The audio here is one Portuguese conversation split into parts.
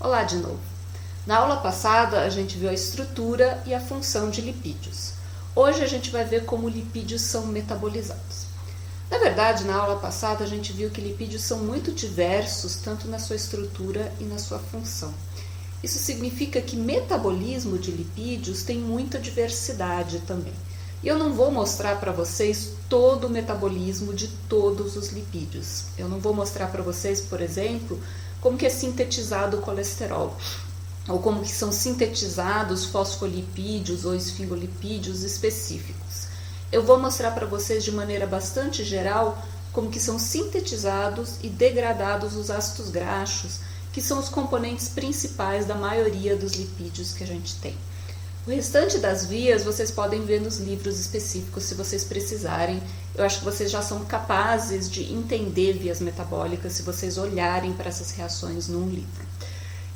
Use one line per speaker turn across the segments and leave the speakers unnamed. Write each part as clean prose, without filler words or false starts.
Olá de novo. Na aula passada a gente viu a estrutura e a função de lipídios. Hoje a gente vai ver como lipídios são metabolizados. Na verdade, na aula passada a gente viu que lipídios são muito diversos, tanto na sua estrutura e na sua função. Isso significa que metabolismo de lipídios tem muita diversidade também. E eu não vou mostrar para vocês todo o metabolismo de todos os lipídios. Eu não vou mostrar para vocês, por exemplo, como que é sintetizado o colesterol, ou como que são sintetizados fosfolipídios ou esfingolipídios específicos. Eu vou mostrar para vocês de maneira bastante geral como que são sintetizados e degradados os ácidos graxos, que são os componentes principais da maioria dos lipídios que a gente tem. O restante das vias vocês podem ver nos livros específicos se vocês precisarem. Eu acho que vocês já são capazes de entender vias metabólicas se vocês olharem para essas reações num livro.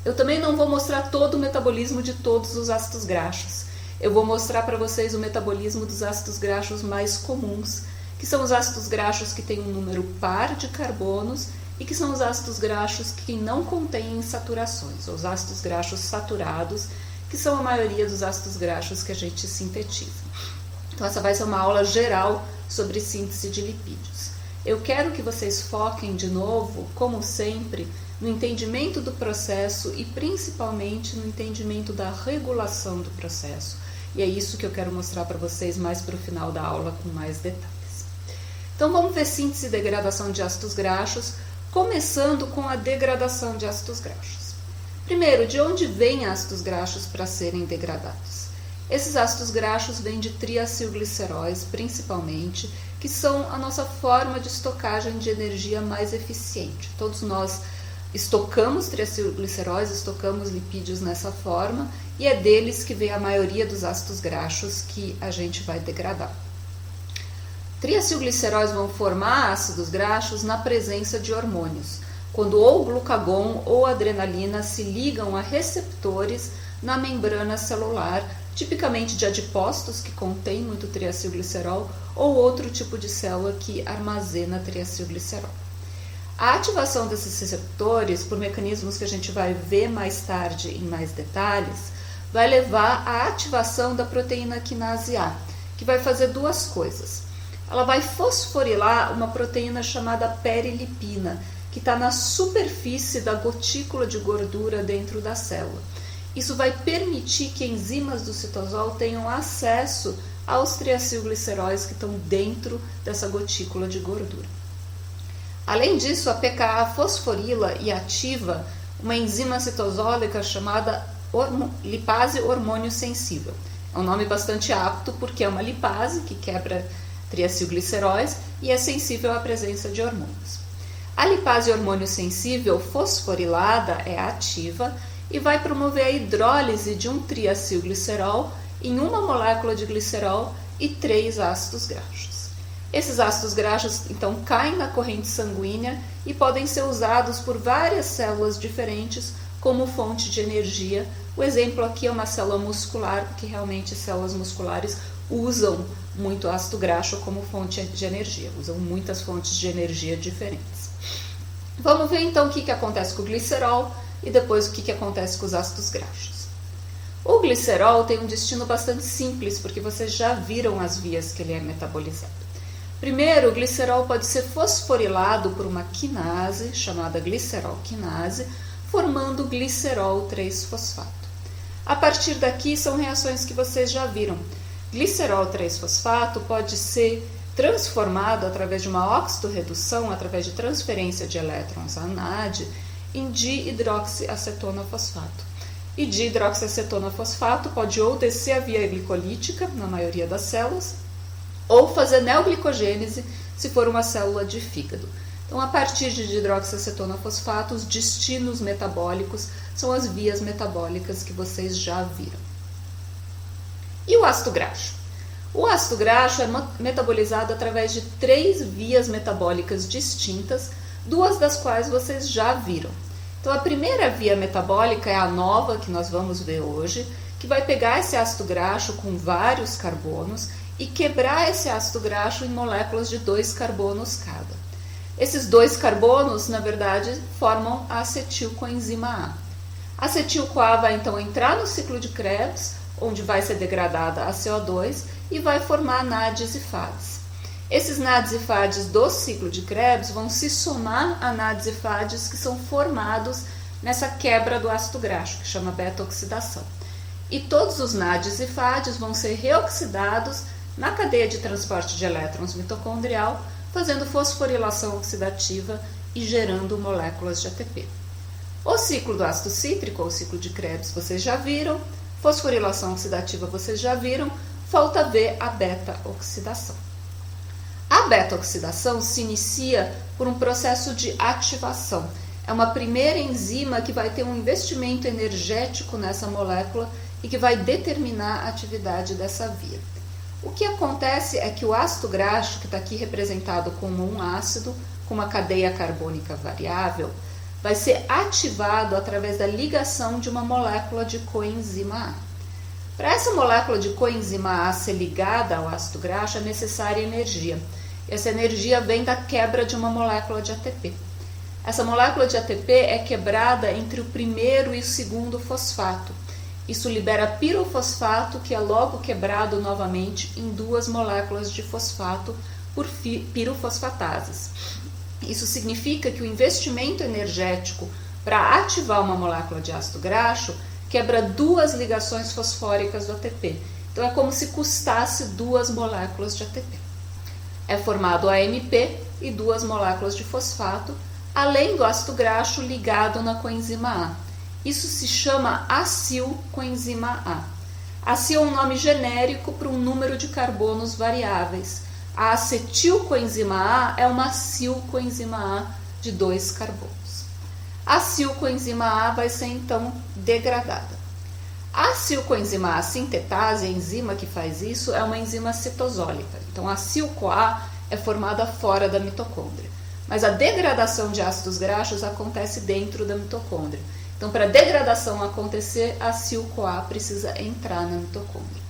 Eu também não vou mostrar todo o metabolismo de todos os ácidos graxos. Eu vou mostrar para vocês o metabolismo dos ácidos graxos mais comuns, que são os ácidos graxos que têm um número par de carbonos e que são os ácidos graxos que não contêm saturações, os ácidos graxos saturados, que são a maioria dos ácidos graxos que a gente sintetiza. Então essa vai ser uma aula geral sobre síntese de lipídios. Eu quero que vocês foquem de novo, como sempre, no entendimento do processo e principalmente no entendimento da regulação do processo. E é isso que eu quero mostrar para vocês mais para o final da aula com mais detalhes. Então vamos ver síntese e degradação de ácidos graxos, começando com a degradação de ácidos graxos. Primeiro, de onde vêm ácidos graxos para serem degradados? Esses ácidos graxos vêm de triacilgliceróis, principalmente, que são a nossa forma de estocagem de energia mais eficiente. Todos nós estocamos triacilgliceróis, estocamos lipídios nessa forma, e é deles que vem a maioria dos ácidos graxos que a gente vai degradar. Triacilgliceróis vão formar ácidos graxos na presença de hormônios, quando ou o glucagon ou a adrenalina se ligam a receptores na membrana celular, tipicamente de adipócitos, que contém muito triacilglicerol, ou outro tipo de célula que armazena triacilglicerol. A ativação desses receptores, por mecanismos que a gente vai ver mais tarde em mais detalhes, vai levar à ativação da proteína quinase A, que vai fazer duas coisas. Ela vai fosforilar uma proteína chamada perilipina, que está na superfície da gotícula de gordura dentro da célula. Isso vai permitir que enzimas do citosol tenham acesso aos triacilgliceróis que estão dentro dessa gotícula de gordura. Além disso, a pKa fosforila e ativa uma enzima citosólica chamada lipase hormônio sensível. É um nome bastante apto porque é uma lipase que quebra triacilgliceróis e é sensível à presença de hormônios. A lipase hormônio sensível fosforilada é ativa e vai promover a hidrólise de um triacilglicerol em uma molécula de glicerol e 3 ácidos graxos. Esses ácidos graxos, então, caem na corrente sanguínea e podem ser usados por várias células diferentes como fonte de energia. O exemplo aqui é uma célula muscular, porque realmente células musculares usam muito ácido graxo como fonte de energia, usam muitas fontes de energia diferentes. Vamos ver então o que acontece com o glicerol e depois o que acontece com os ácidos graxos. O glicerol tem um destino bastante simples, porque vocês já viram as vias que ele é metabolizado. Primeiro, o glicerol pode ser fosforilado por uma quinase, chamada glicerol-quinase, formando glicerol 3-fosfato. A partir daqui são reações que vocês já viram. Glicerol 3-fosfato pode ser transformado através de uma oxidorredução, através de transferência de elétrons à NAD, em dihidroxiacetona-fosfato. E dihidroxiacetona-fosfato pode ou descer a via glicolítica, na maioria das células, ou fazer neoglicogênese, se for uma célula de fígado. Então, a partir de dihidroxiacetona-fosfato, os destinos metabólicos são as vias metabólicas que vocês já viram. E o ácido graxo? O ácido graxo é metabolizado através de 3 vias metabólicas distintas, 2 das quais vocês já viram. Então, a primeira via metabólica é a nova, que nós vamos ver hoje, que vai pegar esse ácido graxo com vários carbonos e quebrar esse ácido graxo em moléculas de 2 carbonos cada. Esses 2 carbonos, na verdade, formam a acetilcoenzima A. Acetil-CoA vai então entrar no ciclo de Krebs, onde vai ser degradada a CO2 e vai formar NADs e FADs. Esses NADs e FADs do ciclo de Krebs vão se somar a NADs e FADs que são formados nessa quebra do ácido graxo, que chama beta-oxidação. E todos os NADs e FADs vão ser reoxidados na cadeia de transporte de elétrons mitocondrial, fazendo fosforilação oxidativa e gerando moléculas de ATP. O ciclo do ácido cítrico, ou ciclo de Krebs, vocês já viram. Fosforilação oxidativa, vocês já viram. Falta ver a beta-oxidação. A beta-oxidação se inicia por um processo de ativação. É uma primeira enzima que vai ter um investimento energético nessa molécula e que vai determinar a atividade dessa via. O que acontece é que o ácido graxo, que está aqui representado como um ácido, com uma cadeia carbônica variável, vai ser ativado através da ligação de uma molécula de coenzima A. Para essa molécula de coenzima A ser ligada ao ácido graxo é necessária energia. Essa energia vem da quebra de uma molécula de ATP. Essa molécula de ATP é quebrada entre o primeiro e o segundo fosfato. Isso libera pirofosfato, que é logo quebrado novamente em duas moléculas de fosfato por pirofosfatases. Isso significa que o investimento energético para ativar uma molécula de ácido graxo quebra duas ligações fosfóricas do ATP. Então é como se custasse duas moléculas de ATP. É formado AMP e duas moléculas de fosfato, além do ácido graxo ligado na coenzima A. Isso se chama acil-coenzima A. Acil é um nome genérico para um número de carbonos variáveis. A acetil-coenzima A é uma acil-coenzima A de 2 carbonos. A acil-coenzima A vai ser então degradada. A acil-coenzima A sintetase, a enzima que faz isso, é uma enzima citosólica. Então a acil-CoA é formada fora da mitocôndria. Mas a degradação de ácidos graxos acontece dentro da mitocôndria. Então, para a degradação acontecer, a acil-CoA precisa entrar na mitocôndria.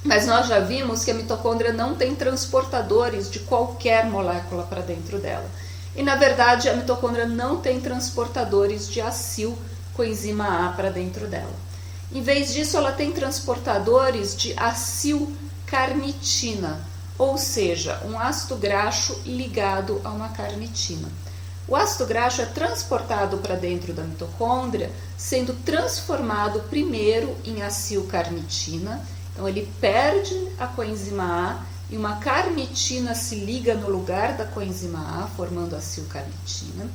Mas nós já vimos que a mitocôndria não tem transportadores de qualquer molécula para dentro dela. E, na verdade, a mitocôndria não tem transportadores de acil-coenzima A para dentro dela. Em vez disso, ela tem transportadores de acil-carnitina, ou seja, um ácido graxo ligado a uma carnitina. O ácido graxo é transportado para dentro da mitocôndria, sendo transformado primeiro em acil-carnitina. Então, ele perde a coenzima A e uma carnitina se liga no lugar da coenzima A, formando a acil-carnitina.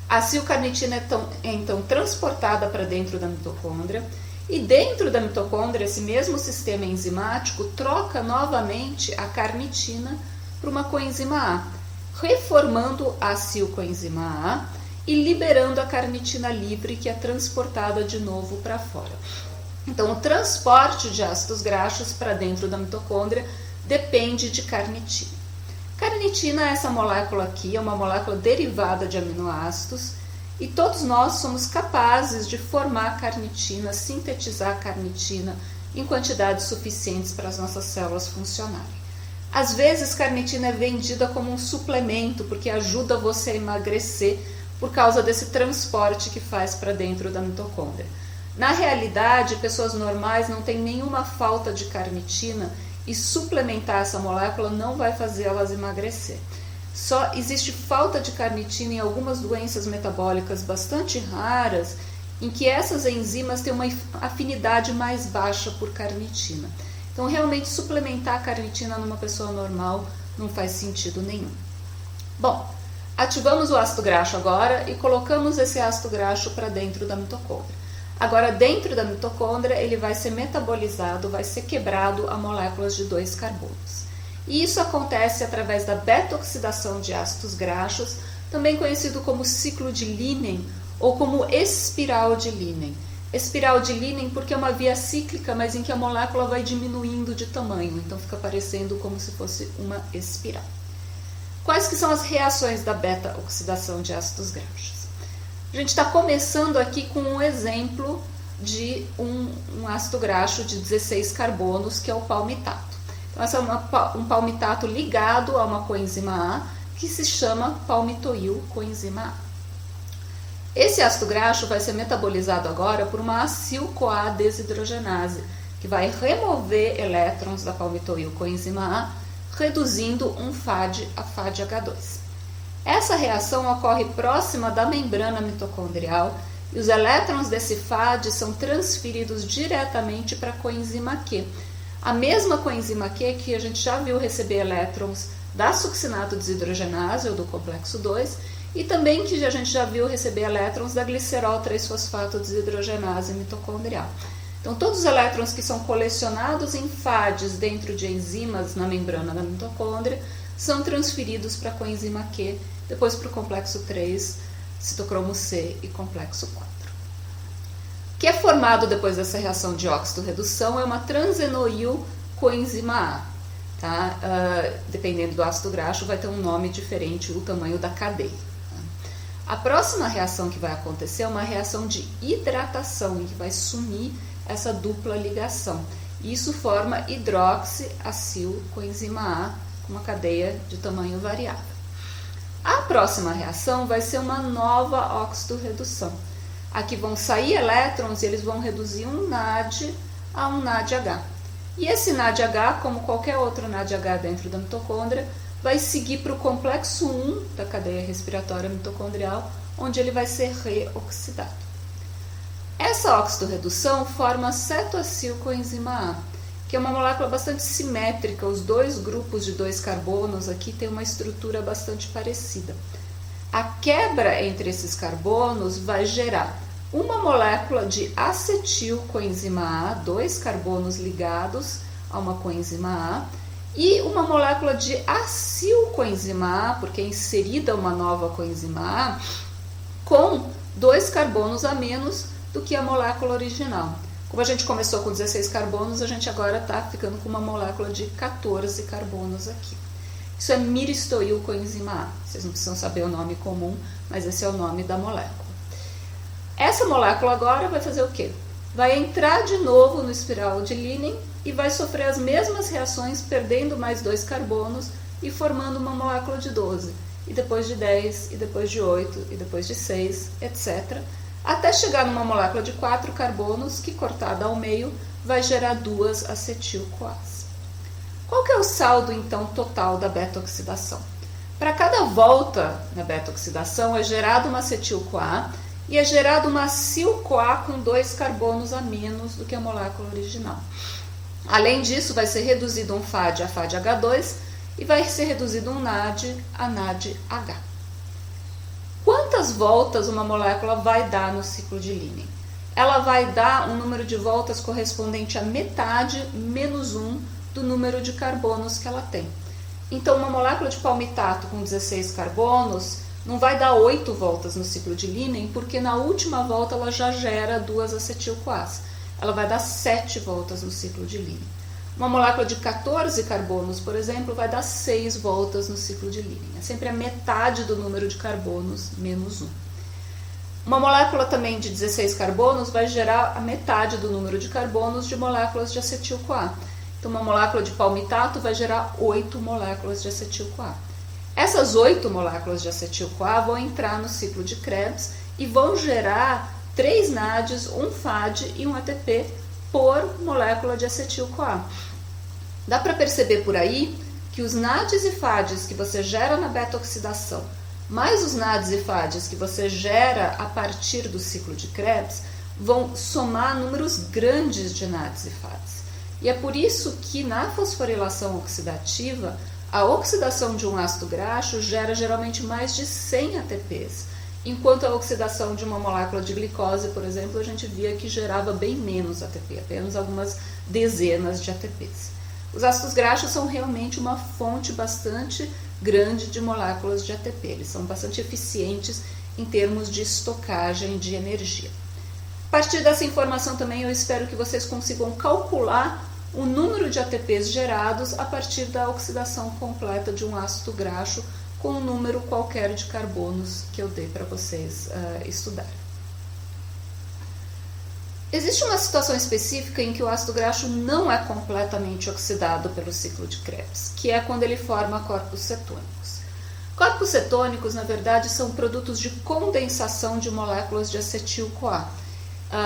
A acil-carnitina é então transportada para dentro da mitocôndria. E dentro da mitocôndria, esse mesmo sistema enzimático troca novamente a carnitina por uma coenzima A, reformando a acil-coenzima A e liberando a carnitina livre, que é transportada de novo para fora. Então, o transporte de ácidos graxos para dentro da mitocôndria depende de carnitina. Carnitina, essa molécula aqui, é uma molécula derivada de aminoácidos, e todos nós somos capazes de formar carnitina, sintetizar carnitina em quantidades suficientes para as nossas células funcionarem. Às vezes, carnitina é vendida como um suplemento, porque ajuda você a emagrecer por causa desse transporte que faz para dentro da mitocôndria. Na realidade, pessoas normais não têm nenhuma falta de carnitina e suplementar essa molécula não vai fazer elas emagrecer. Só existe falta de carnitina em algumas doenças metabólicas bastante raras, em que essas enzimas têm uma afinidade mais baixa por carnitina. Então, realmente, suplementar a carnitina numa pessoa normal não faz sentido nenhum. Bom, ativamos o ácido graxo agora e colocamos esse ácido graxo para dentro da mitocôndria. Agora, dentro da mitocôndria, ele vai ser metabolizado, vai ser quebrado a moléculas de 2 carbonos. E isso acontece através da beta-oxidação de ácidos graxos, também conhecido como ciclo de Linen ou como espiral de Linen. Espiral de Linen porque é uma via cíclica, mas em que a molécula vai diminuindo de tamanho, então fica parecendo como se fosse uma espiral. Quais que são as reações da beta-oxidação de ácidos graxos? A gente está começando aqui com um exemplo de um ácido graxo de 16 carbonos, que é o palmitato. Então, esse é um palmitato ligado a uma coenzima A, que se chama palmitoil-coenzima A. Esse ácido graxo vai ser metabolizado agora por uma acil-CoA desidrogenase, que vai remover elétrons da palmitoil coenzima A, reduzindo um FAD a FADH2. Essa reação ocorre próxima da membrana mitocondrial e os elétrons desse FAD são transferidos diretamente para a coenzima Q. A mesma coenzima Q que a gente já viu receber elétrons da succinato desidrogenase ou do complexo 2 e também que a gente já viu receber elétrons da glicerol 3-fosfato desidrogenase mitocondrial. Então, todos os elétrons que são colecionados em FADs dentro de enzimas na membrana da mitocôndria são transferidos para a coenzima Q, depois para o complexo 3, citocromo C e complexo 4. O que é formado depois dessa reação de óxido-redução é uma transenoil coenzima A. Tá? Dependendo do ácido graxo, vai ter um nome diferente, o tamanho da cadeia. A próxima reação que vai acontecer é uma reação de hidratação, em que vai sumir essa dupla ligação. Isso forma hidroxiacil coenzima A, com uma cadeia de tamanho variável. A próxima reação vai ser uma nova óxido-redução. Aqui vão sair elétrons e eles vão reduzir um NAD a um NADH. E esse NADH, como qualquer outro NADH dentro da mitocôndria, vai seguir para o complexo 1 da cadeia respiratória mitocondrial, onde ele vai ser reoxidado. Essa óxido-redução forma cetoacil-coenzima A, que é uma molécula bastante simétrica. Os dois grupos de 2 carbonos aqui têm uma estrutura bastante parecida. A quebra entre esses carbonos vai gerar uma molécula de acetil-coenzima A, 2 carbonos ligados a uma coenzima A, e uma molécula de acil-coenzima A, porque é inserida uma nova coenzima A, com 2 carbonos a menos do que a molécula original. Como a gente começou com 16 carbonos, a gente agora está ficando com uma molécula de 14 carbonos aqui. Isso é miristoil coenzima A. Vocês não precisam saber o nome comum, mas esse é o nome da molécula. Essa molécula agora vai fazer o quê? Vai entrar de novo no espiral de Linen e vai sofrer as mesmas reações, perdendo mais 2 carbonos e formando uma molécula de 12. E depois de 10, e depois de 8, e depois de 6, etc. Até chegar numa molécula de 4 carbonos que, cortada ao meio, vai gerar 2 acetil-CoAs. Qual que é o saldo, então, total da beta-oxidação? Para cada volta na beta-oxidação é gerada uma acetil-CoA e é gerada uma acil-CoA com 2 carbonos a menos do que a molécula original. Além disso, vai ser reduzido um FAD a FADH2 e vai ser reduzido um NAD a NADH. Quantas voltas uma molécula vai dar no ciclo de Linen? Ela vai dar um número de voltas correspondente a metade menos 1 do número de carbonos que ela tem. Então, uma molécula de palmitato com 16 carbonos não vai dar 8 voltas no ciclo de Linen, porque na última volta ela já gera 2 acetil-CoAs. Ela vai dar 7 voltas no ciclo de Linen. Uma molécula de 14 carbonos, por exemplo, vai dar 6 voltas no ciclo de Linen. É sempre a metade do número de carbonos menos 1. Uma molécula também de 16 carbonos vai gerar a metade do número de carbonos de moléculas de acetil-CoA. Então, uma molécula de palmitato vai gerar 8 moléculas de acetil-CoA. Essas 8 moléculas de acetil-CoA vão entrar no ciclo de Krebs e vão gerar 3 NADs, um FAD e um ATP por molécula de acetil-CoA. Dá para perceber por aí que os NADs e FADs que você gera na beta-oxidação, mais os NADs e FADs que você gera a partir do ciclo de Krebs, vão somar números grandes de NADs e FADs. E é por isso que na fosforilação oxidativa, a oxidação de um ácido graxo gera geralmente mais de 100 ATPs, enquanto a oxidação de uma molécula de glicose, por exemplo, a gente via que gerava bem menos ATP, apenas algumas dezenas de ATPs. Os ácidos graxos são realmente uma fonte bastante grande de moléculas de ATP, eles são bastante eficientes em termos de estocagem de energia. A partir dessa informação também eu espero que vocês consigam calcular o número de ATPs gerados a partir da oxidação completa de um ácido graxo com um número qualquer de carbonos que eu dei para vocês estudarem. Existe uma situação específica em que o ácido graxo não é completamente oxidado pelo ciclo de Krebs, que é quando ele forma corpos cetônicos. Corpos cetônicos, na verdade, são produtos de condensação de moléculas de acetil-CoA.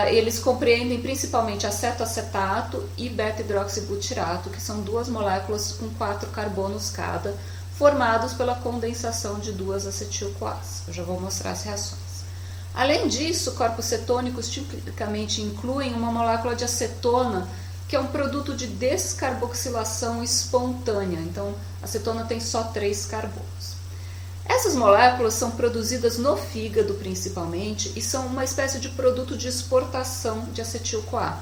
Eles compreendem principalmente acetoacetato e beta-hidroxibutirato, que são duas moléculas com 4 carbonos cada, formados pela condensação de duas acetil-CoAs. Eu já vou mostrar as reações. Além disso, corpos cetônicos tipicamente incluem uma molécula de acetona, que é um produto de descarboxilação espontânea. Então, a acetona tem só 3 carbonos. Essas moléculas são produzidas no fígado principalmente e são uma espécie de produto de exportação de acetil-CoA.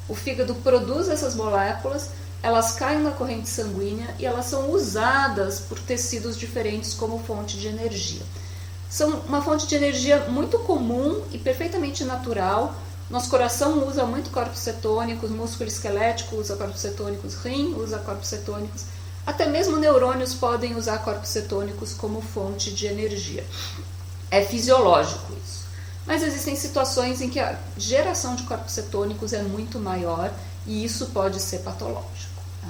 O fígado produz essas moléculas, elas caem na corrente sanguínea e elas são usadas por tecidos diferentes como fonte de energia. São uma fonte de energia muito comum e perfeitamente natural. Nosso coração usa muito corpos cetônicos, músculo esquelético usa corpos cetônicos, rim usa corpos cetônicos. Até mesmo neurônios podem usar corpos cetônicos como fonte de energia. É fisiológico isso. Mas existem situações em que a geração de corpos cetônicos é muito maior e isso pode ser patológico. Tá?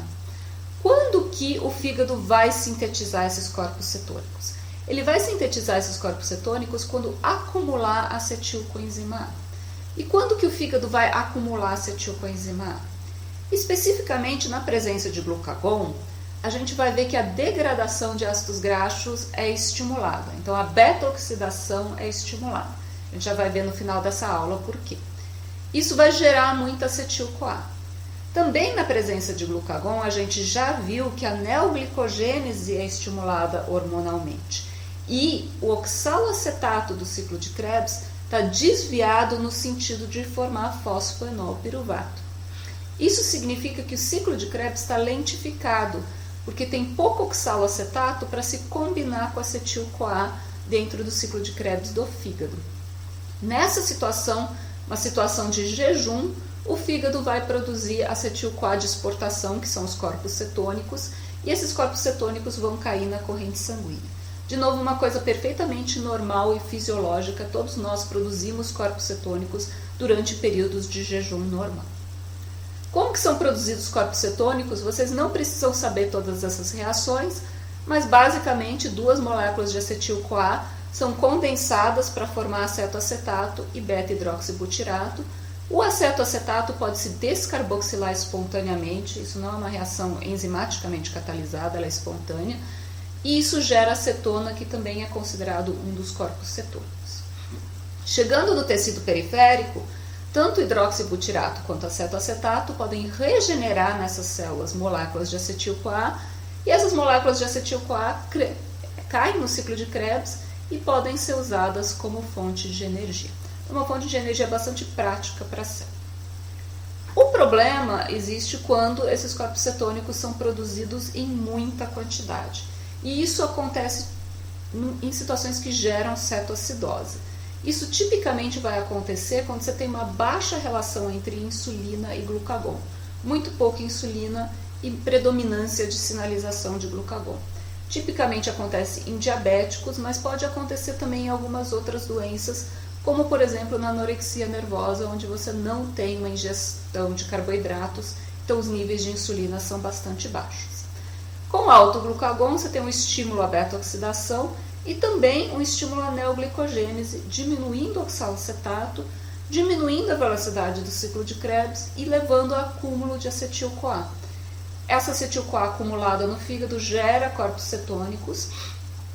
Quando que o fígado vai sintetizar esses corpos cetônicos? Ele vai sintetizar esses corpos cetônicos quando acumular acetilcoenzima A. E quando que o fígado vai acumular acetilcoenzima A? Especificamente na presença de glucagon, a gente vai ver que a degradação de ácidos graxos é estimulada. Então, a beta-oxidação é estimulada. A gente já vai ver no final dessa aula por quê. Isso vai gerar muita acetil-CoA. Também na presença de glucagon, a gente já viu que a neoglicogênese é estimulada hormonalmente. E o oxaloacetato do ciclo de Krebs está desviado no sentido de formar fosfoenolpiruvato. Isso significa que o ciclo de Krebs está lentificado, porque tem pouco oxaloacetato para se combinar com acetil-CoA dentro do ciclo de Krebs do fígado. Nessa situação, uma situação de jejum, o fígado vai produzir acetil-CoA de exportação, que são os corpos cetônicos, e esses corpos cetônicos vão cair na corrente sanguínea. De novo, uma coisa perfeitamente normal e fisiológica, todos nós produzimos corpos cetônicos durante períodos de jejum normal. Como que são produzidos corpos cetônicos? Vocês não precisam saber todas essas reações, mas basicamente duas moléculas de acetil-CoA são condensadas para formar acetoacetato e beta-hidroxibutirato. O acetoacetato pode se descarboxilar espontaneamente, isso não é uma reação enzimaticamente catalisada, ela é espontânea, e isso gera acetona, que também é considerado um dos corpos cetônicos. Chegando no tecido periférico, tanto o hidroxibutirato quanto o acetoacetato podem regenerar nessas células moléculas de acetil-CoA, e essas moléculas de acetil-CoA caem no ciclo de Krebs e podem ser usadas como fonte de energia. É uma fonte de energia bastante prática para a célula. O problema existe quando esses corpos cetônicos são produzidos em muita quantidade. E isso acontece em situações que geram cetoacidose. Isso tipicamente vai acontecer quando você tem uma baixa relação entre insulina e glucagon. Muito pouca insulina e predominância de sinalização de glucagon. Tipicamente acontece em diabéticos, mas pode acontecer também em algumas outras doenças, como por exemplo na anorexia nervosa, onde você não tem uma ingestão de carboidratos, então os níveis de insulina são bastante baixos. Com alto glucagon, você tem um estímulo à beta-oxidação e também um estímulo à neoglicogênese, diminuindo o oxalacetato, diminuindo a velocidade do ciclo de Krebs e levando ao acúmulo de acetil-CoA. Essa acetil-CoA acumulada no fígado gera corpos cetônicos.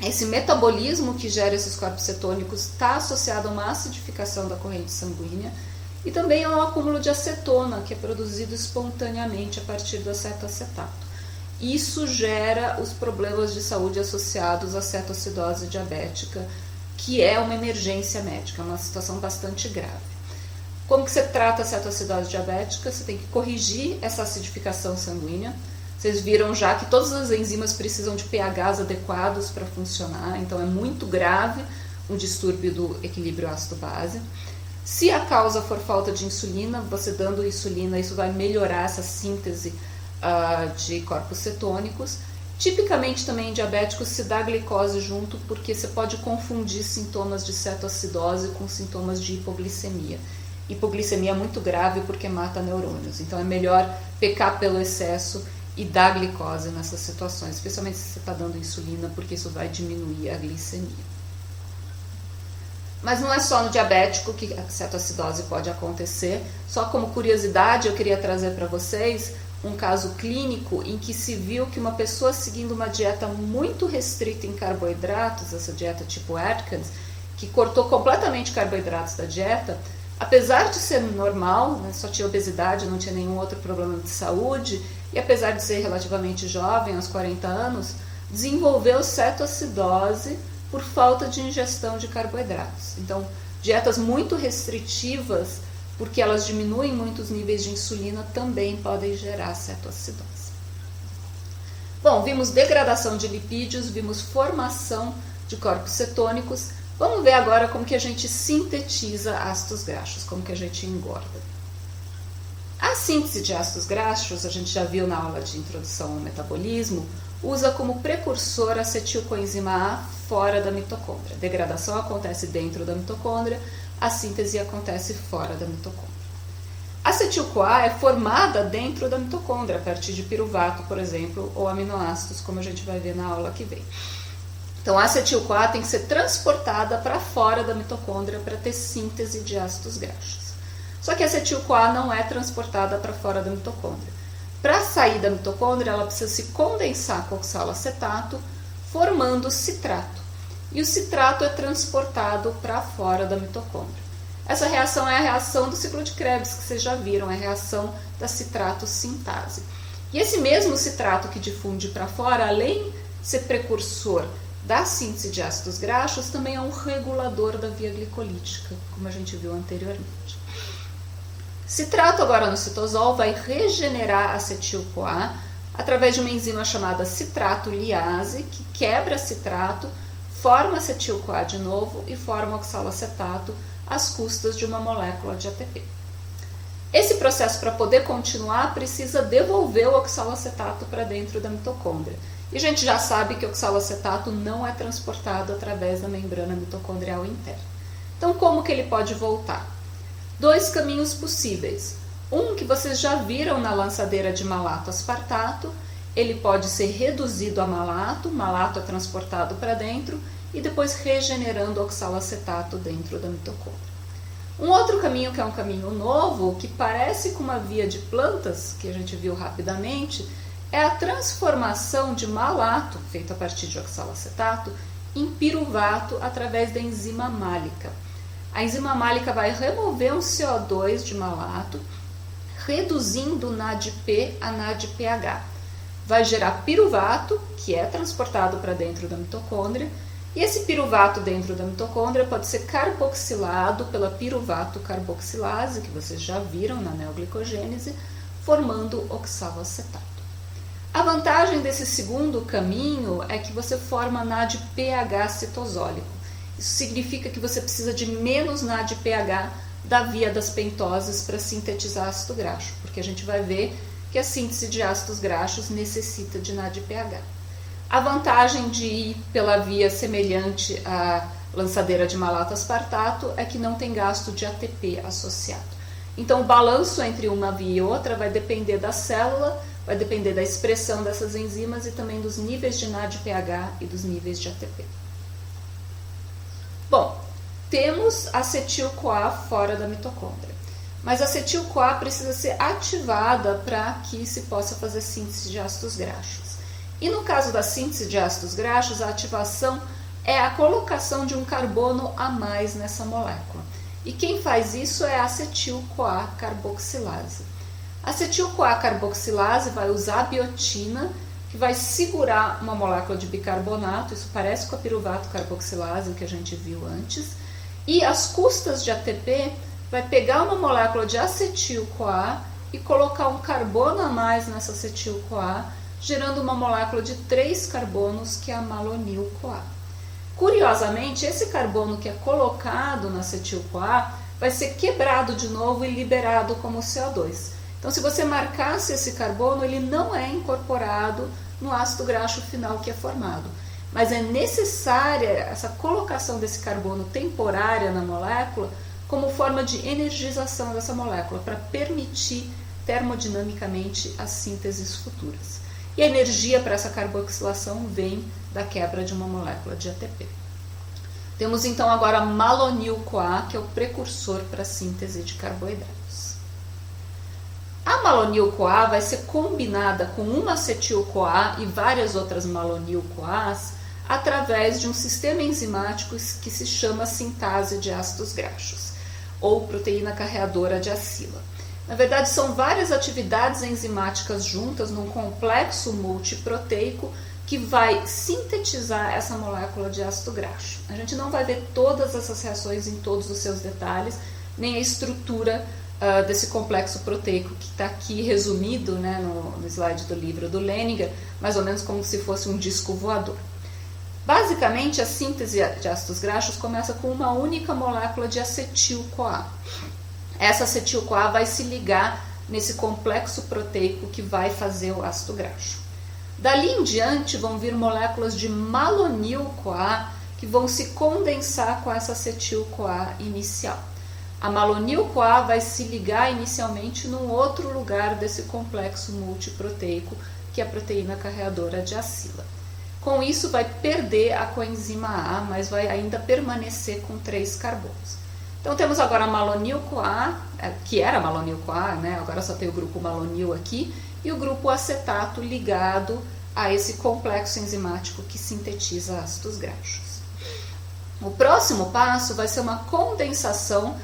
Esse metabolismo que gera esses corpos cetônicos está associado a uma acidificação da corrente sanguínea e também ao acúmulo de acetona, que é produzido espontaneamente a partir do acetoacetato. Isso gera os problemas de saúde associados à cetoacidose diabética, que é uma emergência médica, uma situação bastante grave. Como que você trata a cetoacidose diabética? Você tem que corrigir essa acidificação sanguínea. Vocês viram já que todas as enzimas precisam de pHs adequados para funcionar, então é muito grave um distúrbio do equilíbrio ácido-base. Se a causa for falta de insulina, você dando insulina, isso vai melhorar essa síntese de corpos cetônicos. Tipicamente também em diabéticos se dá glicose junto, porque você pode confundir sintomas de cetoacidose com sintomas de hipoglicemia. Hipoglicemia é muito grave porque mata neurônios, então é melhor pecar pelo excesso e da glicose nessas situações, especialmente se você está dando insulina, porque isso vai diminuir a glicemia. Mas não é só no diabético que a cetoacidose pode acontecer. Só como curiosidade, eu queria trazer para vocês um caso clínico em que se viu que uma pessoa seguindo uma dieta muito restrita em carboidratos, essa dieta tipo Atkins, que cortou completamente carboidratos da dieta, apesar de ser normal, né, só tinha obesidade, não tinha nenhum outro problema de saúde, e apesar de ser relativamente jovem, aos 40 anos, desenvolveu cetoacidose por falta de ingestão de carboidratos. Então, dietas muito restritivas, porque elas diminuem muito os níveis de insulina, também podem gerar cetoacidose. Bom, vimos degradação de lipídios, vimos formação de corpos cetônicos. Vamos ver agora como que a gente sintetiza ácidos graxos, como que a gente engorda. A síntese de ácidos graxos, a gente já viu na aula de introdução ao metabolismo, usa como precursor a acetilcoenzima A fora da mitocôndria. A degradação acontece dentro da mitocôndria, a síntese acontece fora da mitocôndria. A acetil-CoA é formada dentro da mitocôndria, a partir de piruvato, por exemplo, ou aminoácidos, como a gente vai ver na aula que vem. Então, a acetil-CoA tem que ser transportada para fora da mitocôndria para ter síntese de ácidos graxos. Só que a acetil-CoA não é transportada para fora da mitocôndria. Para sair da mitocôndria, ela precisa se condensar com oxalacetato, formando citrato. E o citrato é transportado para fora da mitocôndria. Essa reação é a reação do ciclo de Krebs, que vocês já viram, é a reação da citrato-sintase. E esse mesmo citrato que difunde para fora, além de ser precursor da síntese de ácidos graxos, também é um regulador da via glicolítica, como a gente viu anteriormente. Citrato agora no citosol vai regenerar a acetil-CoA através de uma enzima chamada citrato-liase, que quebra citrato, forma acetil-CoA de novo e forma oxalacetato às custas de uma molécula de ATP. Esse processo, para poder continuar, precisa devolver o oxalacetato para dentro da mitocôndria. E a gente já sabe que o oxalacetato não é transportado através da membrana mitocondrial interna. Então, como que ele pode voltar? Dois caminhos possíveis. Um que vocês já viram na lançadeira de malato-aspartato, ele pode ser reduzido a malato, malato é transportado para dentro e depois regenerando oxalacetato dentro da mitocôndria. Um outro caminho, que é um caminho novo, que parece com uma via de plantas, que a gente viu rapidamente, é a transformação de malato, feito a partir de oxalacetato, em piruvato através da enzima málica. A enzima málica vai remover um CO2 de malato, reduzindo o NADP a NADPH. Vai gerar piruvato, que é transportado para dentro da mitocôndria, e esse piruvato dentro da mitocôndria pode ser carboxilado pela piruvato carboxilase, que vocês já viram na neoglicogênese, formando oxalacetato. A vantagem desse segundo caminho é que você forma NADPH citosólico. Isso significa que você precisa de menos NADPH da via das pentoses para sintetizar ácido graxo, porque a gente vai ver que a síntese de ácidos graxos necessita de NADPH. A vantagem de ir pela via semelhante à lançadeira de malato-aspartato é que não tem gasto de ATP associado. Então, o balanço entre uma via e outra vai depender da célula, vai depender da expressão dessas enzimas e também dos níveis de NADPH e dos níveis de ATP. Bom, temos acetil-CoA fora da mitocôndria, mas a acetil-CoA precisa ser ativada para que se possa fazer síntese de ácidos graxos. E no caso da síntese de ácidos graxos, a ativação é a colocação de um carbono a mais nessa molécula. E quem faz isso é a acetil-CoA carboxilase. A acetil-CoA carboxilase vai usar a biotina, que vai segurar uma molécula de bicarbonato, isso parece com a piruvato carboxilase, o que a gente viu antes, e às custas de ATP vai pegar uma molécula de acetil-CoA e colocar um carbono a mais nessa acetil-CoA, gerando uma molécula de 3 carbonos, que é a malonil-CoA. Curiosamente, esse carbono que é colocado na acetil-CoA vai ser quebrado de novo e liberado como CO2. Então, se você marcasse esse carbono, ele não é incorporado no ácido graxo final que é formado. Mas é necessária essa colocação desse carbono temporária na molécula como forma de energização dessa molécula, para permitir termodinamicamente as sínteses futuras. E a energia para essa carboxilação vem da quebra de uma molécula de ATP. Temos então agora malonil-CoA, que é o precursor para a síntese de carboidratos. A malonil-CoA vai ser combinada com uma acetil-CoA e várias outras malonil-CoAs através de um sistema enzimático que se chama sintase de ácidos graxos, ou proteína carreadora de acila. Na verdade, são várias atividades enzimáticas juntas num complexo multiproteico que vai sintetizar essa molécula de ácido graxo. A gente não vai ver todas essas reações em todos os seus detalhes, nem a estrutura desse complexo proteico que está aqui resumido, né, no slide do livro do Leninger, mais ou menos como se fosse um disco voador. Basicamente, a síntese de ácidos graxos começa com uma única molécula de acetil-CoA. Essa acetil-CoA vai se ligar nesse complexo proteico que vai fazer o ácido graxo. Dali em diante vão vir moléculas de malonil-CoA que vão se condensar com essa acetil-CoA inicial. A malonil-CoA vai se ligar inicialmente num outro lugar desse complexo multiproteico, que é a proteína carreadora de acila. Com isso vai perder a coenzima A, mas vai ainda permanecer com 3 carbonos. Então temos agora a malonil-CoA, que era malonil-CoA, né? Agora só tem o grupo malonil aqui, e o grupo acetato ligado a esse complexo enzimático que sintetiza ácidos graxos. O próximo passo vai ser uma condensação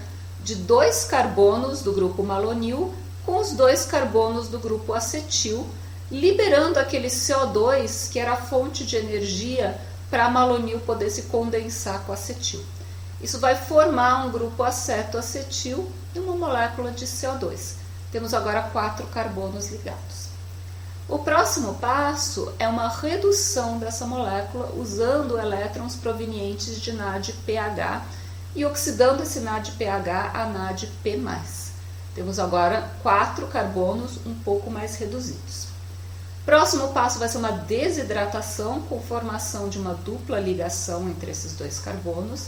de 2 carbonos do grupo malonil com os 2 carbonos do grupo acetil, liberando aquele CO2 que era a fonte de energia para a malonil poder se condensar com acetil. Isso vai formar um grupo acetoacetil e uma molécula de CO2. Temos agora 4 carbonos ligados. O próximo passo é uma redução dessa molécula usando elétrons provenientes de NADPH e oxidando esse NADPH a NADP+. Temos agora 4 carbonos um pouco mais reduzidos. Próximo passo vai ser uma desidratação com formação de uma dupla ligação entre esses 2 carbonos.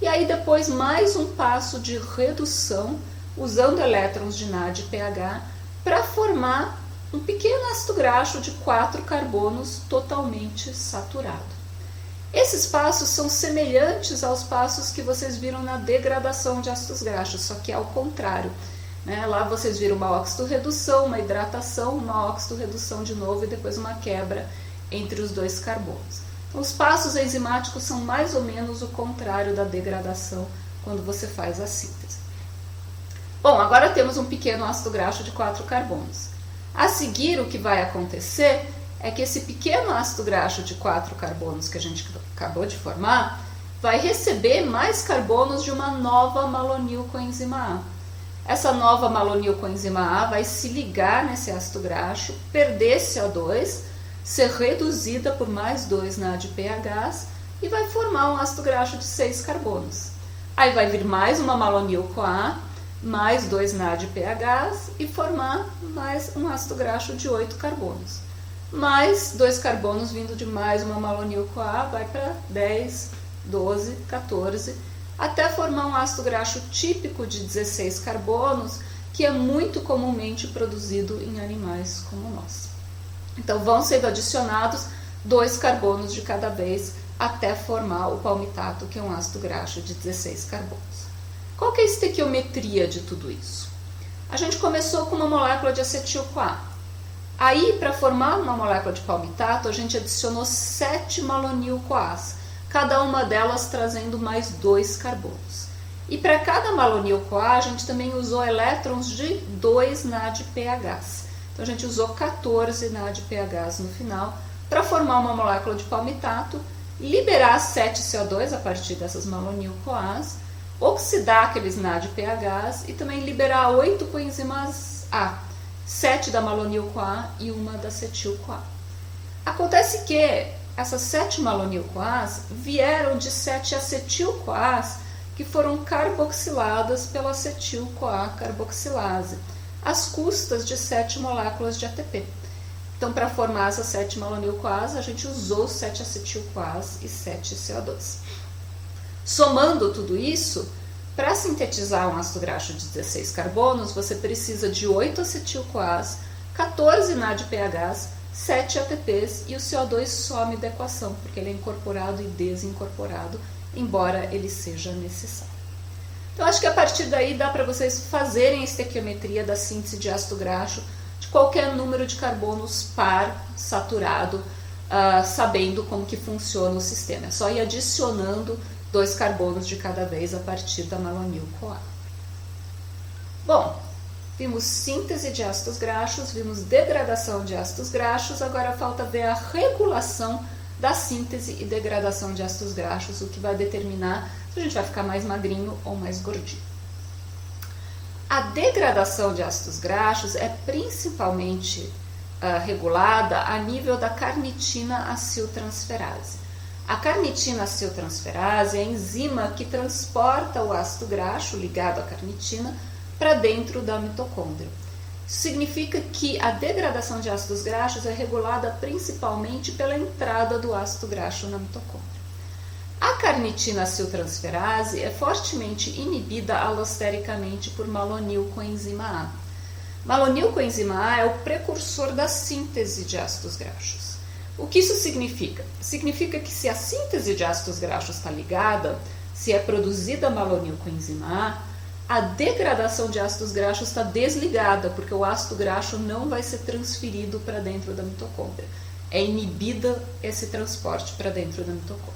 E aí depois mais um passo de redução usando elétrons de NADPH para formar um pequeno ácido graxo de 4 carbonos totalmente saturado. Esses passos são semelhantes aos passos que vocês viram na degradação de ácidos graxos, só que é ao contrário. Né? Lá vocês viram uma óxido-redução, uma hidratação, uma óxido-redução de novo e depois uma quebra entre os 2 carbonos. Os passos enzimáticos são mais ou menos o contrário da degradação quando você faz a síntese. Bom, agora temos um pequeno ácido graxo de 4 carbonos. A seguir, o que vai acontecer é que esse pequeno ácido graxo de 4 carbonos que a gente acabou de formar vai receber mais carbonos de uma nova malonil coenzima A. Essa nova malonil coenzima A vai se ligar nesse ácido graxo, perder CO2, ser reduzida por mais 2 NADPHs e vai formar um ácido graxo de 6 carbonos. Aí vai vir mais uma malonil-CoA, mais 2 NADPHs e formar mais um ácido graxo de 8 carbonos. Mais 2 carbonos vindo de mais uma malonil-CoA, vai para 10, 12, 14, até formar um ácido graxo típico de 16 carbonos, que é muito comumente produzido em animais como nós. Então vão sendo adicionados 2 carbonos de cada vez até formar o palmitato, que é um ácido graxo de 16 carbonos. Qual que é a estequiometria de tudo isso? A gente começou com uma molécula de acetil-CoA. Aí, para formar uma molécula de palmitato, a gente adicionou 7 malonil-CoAs, cada uma delas trazendo mais 2 carbonos. E para cada malonil-CoA, a gente também usou elétrons de 2 NADPHs. Então a gente usou 14 NADPHs no final para formar uma molécula de palmitato, liberar 7 CO2 a partir dessas malonil-CoAs, oxidar aqueles NADPHs e também liberar 8 coenzimas A, 7 da malonil-CoA e uma da acetil-CoA. Acontece que essas 7 malonil-CoAs vieram de 7 acetil-CoAs que foram carboxiladas pela acetil-CoA carboxilase, às custas de 7 moléculas de ATP. Então, para formar essas 7 malonil-CoAs, a gente usou 7 acetil-CoAs e 7 CO2. Somando tudo isso, Para sintetizar um ácido graxo de 16 carbonos, você precisa de 8 acetil-CoAs, 14 NADPHs, 7 ATPs e o CO2 some da equação, porque ele é incorporado e desincorporado, embora ele seja necessário. Então, acho que a partir daí dá para vocês fazerem a estequiometria da síntese de ácido graxo de qualquer número de carbonos par saturado, sabendo como que funciona o sistema. É só ir adicionando 2 carbonos de cada vez a partir da malonil-CoA. Bom, vimos síntese de ácidos graxos, vimos degradação de ácidos graxos, agora falta ver a regulação da síntese e degradação de ácidos graxos, o que vai determinar se a gente vai ficar mais magrinho ou mais gordinho. A degradação de ácidos graxos é principalmente regulada a nível da carnitina aciltransferase. A carnitina aciltransferase é a enzima que transporta o ácido graxo ligado à carnitina para dentro da mitocôndria. Isso significa que a degradação de ácidos graxos é regulada principalmente pela entrada do ácido graxo na mitocôndria. A carnitina aciltransferase é fortemente inibida alostericamente por malonil coenzima A. Malonil coenzima A é o precursor da síntese de ácidos graxos. O que isso significa? Significa que se a síntese de ácidos graxos está ligada, se é produzida malonil coenzima A, a degradação de ácidos graxos está desligada, porque o ácido graxo não vai ser transferido para dentro da mitocôndria. É inibida esse transporte para dentro da mitocôndria.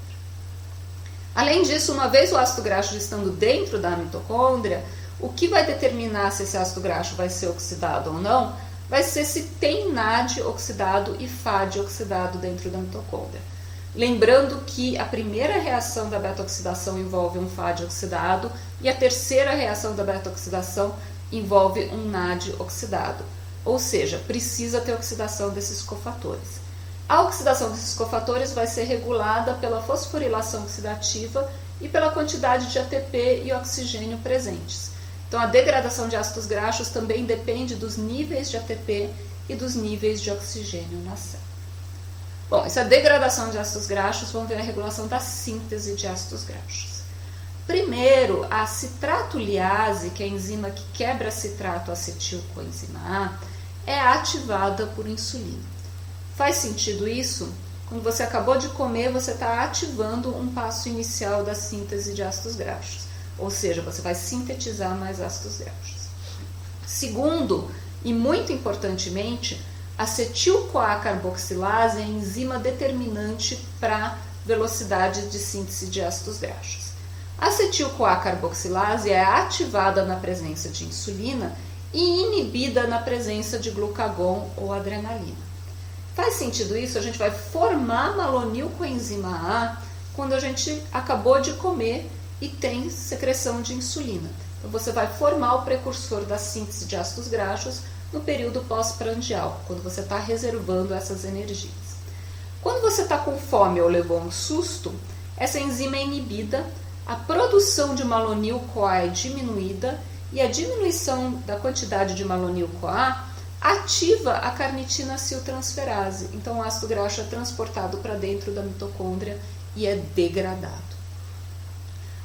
Além disso, uma vez o ácido graxo estando dentro da mitocôndria, o que vai determinar se esse ácido graxo vai ser oxidado ou não, vai ser se tem NAD oxidado e FAD oxidado dentro da mitocôndria. Lembrando que a primeira reação da beta-oxidação envolve um FAD oxidado e a terceira reação da beta-oxidação envolve um NAD oxidado. Ou seja, precisa ter oxidação desses cofatores. A oxidação desses cofatores vai ser regulada pela fosforilação oxidativa e pela quantidade de ATP e oxigênio presentes. Então, a degradação de ácidos graxos também depende dos níveis de ATP e dos níveis de oxigênio na célula. Bom, essa degradação de ácidos graxos, vamos ver a regulação da síntese de ácidos graxos. Primeiro, a citratoliase, que é a enzima que quebra citrato acetil-coenzima A, é ativada por insulina. Faz sentido isso? Quando você acabou de comer, você está ativando um passo inicial da síntese de ácidos graxos. Ou seja, você vai sintetizar mais ácidos graxos. Segundo, e muito importantemente, a acetil-CoA carboxilase é a enzima determinante para a velocidade de síntese de ácidos graxos. A acetil-CoA carboxilase é ativada na presença de insulina e inibida na presença de glucagon ou adrenalina. Faz sentido isso? A gente vai formar malonil coenzima A quando a gente acabou de comer e tem secreção de insulina. Então, você vai formar o precursor da síntese de ácidos graxos no período pós-prandial, quando você está reservando essas energias. Quando você está com fome ou levou um susto, essa enzima é inibida, a produção de malonil-CoA é diminuída e a diminuição da quantidade de malonil-CoA ativa a carnitina aciltransferase. Então, o ácido graxo é transportado para dentro da mitocôndria e é degradado.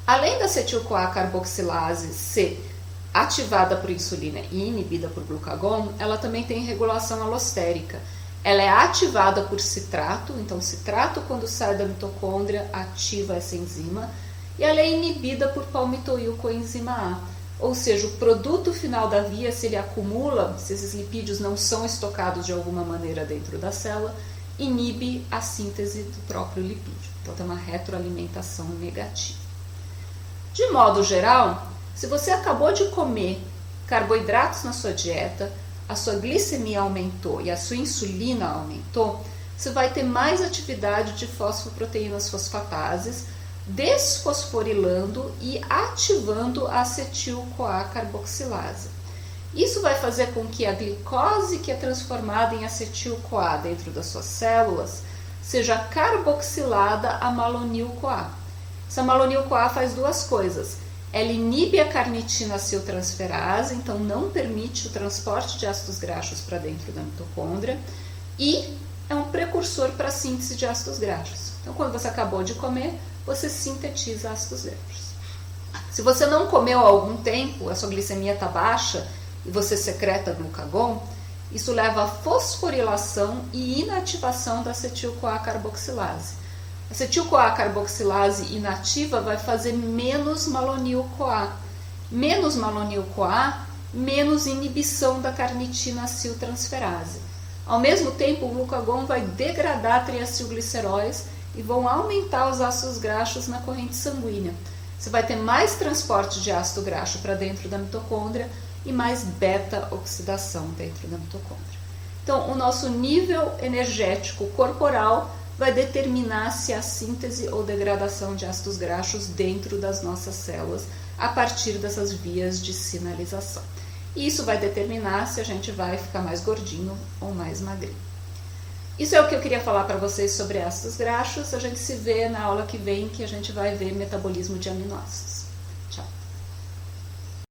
Além da acetil-CoA carboxilase ser ativada por insulina e inibida por glucagon, ela também tem regulação alostérica. Ela é ativada por citrato, então citrato quando sai da mitocôndria ativa essa enzima, e ela é inibida por palmitoil coenzima A. Ou seja, o produto final da via, se ele acumula, se esses lipídios não são estocados de alguma maneira dentro da célula, inibe a síntese do próprio lipídio. Então tem uma retroalimentação negativa. De modo geral, se você acabou de comer carboidratos na sua dieta, a sua glicemia aumentou e a sua insulina aumentou, você vai ter mais atividade de fosfoproteínas fosfatases, desfosforilando e ativando a acetil-CoA carboxilase. Isso vai fazer com que a glicose que é transformada em acetil-CoA dentro das suas células seja carboxilada a malonil-CoA. Essa malonil-CoA faz duas coisas. Ela inibe a carnitina aciltransferase, então não permite o transporte de ácidos graxos para dentro da mitocôndria, e é um precursor para a síntese de ácidos graxos. Então, quando você acabou de comer, você sintetiza ácidos graxos. Se você não comeu há algum tempo, a sua glicemia está baixa e você secreta glucagon, isso leva à fosforilação e inativação da acetil-CoA carboxilase. A acetil-CoA carboxilase inativa vai fazer menos malonil-CoA. Menos malonil-CoA, menos inibição da carnitina aciltransferase. Ao mesmo tempo, o glucagon vai degradar triacilgliceróis e vão aumentar os ácidos graxos na corrente sanguínea. Você vai ter mais transporte de ácido graxo para dentro da mitocôndria e mais beta-oxidação dentro da mitocôndria. Então, o nosso nível energético corporal vai determinar se há síntese ou degradação de ácidos graxos dentro das nossas células a partir dessas vias de sinalização. E isso vai determinar se a gente vai ficar mais gordinho ou mais magrinho. Isso é o que eu queria falar para vocês sobre ácidos graxos. A gente se vê na aula que vem, que a gente vai ver metabolismo de aminoácidos.